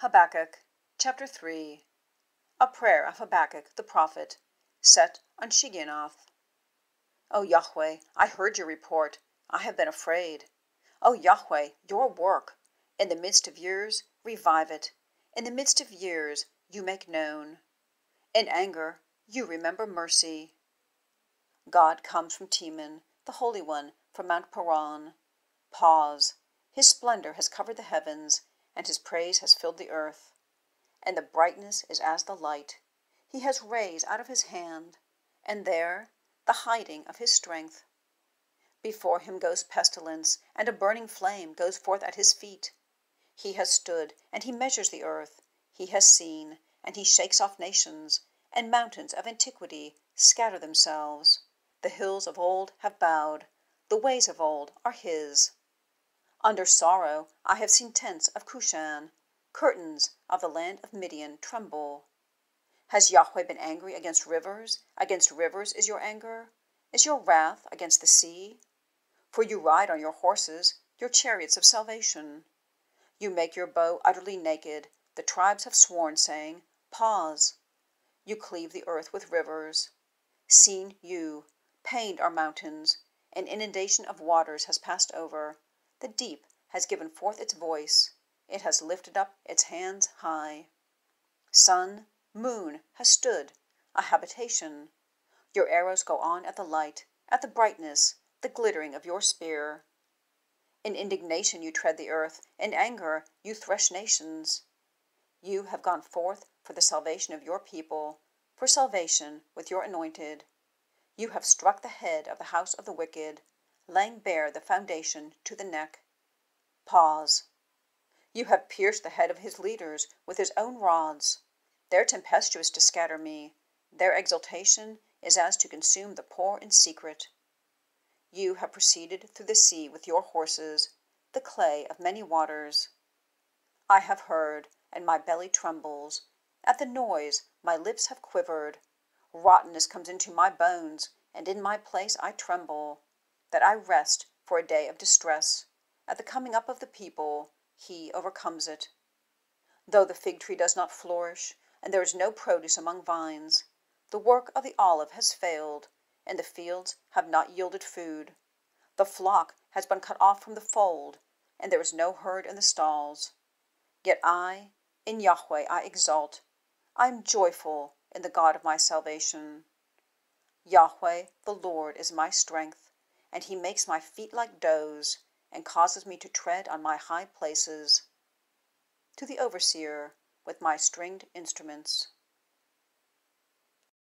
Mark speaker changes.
Speaker 1: Habakkuk, chapter 3. A prayer of Habakkuk the prophet, set on Shigionoth. O Yahweh, I heard your report. I have been afraid. O Yahweh, your work. In the midst of years, revive it. In the midst of years, you make known. In anger, you remember mercy. God comes from Teman, the Holy One, from Mount Paran. Pause. His splendor has covered the heavens, and his praise has filled the earth. And the brightness is as the light. He has rays out of his hand, and there the hiding of his strength. Before him goes pestilence, and a burning flame goes forth at his feet. He has stood, and he measures the earth. He has seen, and he shakes off nations, and mountains of antiquity scatter themselves. The hills of old have bowed. The ways of old are his. Under sorrow I have seen tents of Cushan, curtains of the land of Midian tremble. Has Yahweh been angry against rivers? Against rivers is your anger? Is your wrath against the sea? For you ride on your horses, your chariots of salvation. You make your bow utterly naked. The tribes have sworn, saying, Pause. You cleave the earth with rivers. Seen you, pained are mountains. An inundation of waters has passed over. The deep has given forth its voice. It has lifted up its hands high. Sun, moon has stood, a habitation. Your arrows go on at the light, at the brightness, the glittering of your spear. In indignation you tread the earth, in anger you thresh nations. You have gone forth for the salvation of your people, for salvation with your anointed. You have struck the head of the house of the wicked, laying bare the foundation to the neck. Pause. You have pierced the head of his leaders with his own rods. They're tempestuous to scatter me. Their exultation is as to consume the poor in secret. You have proceeded through the sea with your horses, the clay of many waters. I have heard, and my belly trembles. At the noise my lips have quivered. Rottenness comes into my bones, and in my place I tremble, that I rest for a day of distress. At the coming up of the people, he overcomes it. Though the fig tree does not flourish, and there is no produce among vines, the work of the olive has failed, and the fields have not yielded food. The flock has been cut off from the fold, and there is no herd in the stalls. Yet I, in Yahweh, I exult. I am joyful in the God of my salvation. Yahweh, the Lord, is my strength, and he makes my feet like doves, and causes me to tread on my high places. To the overseer, with my stringed instruments.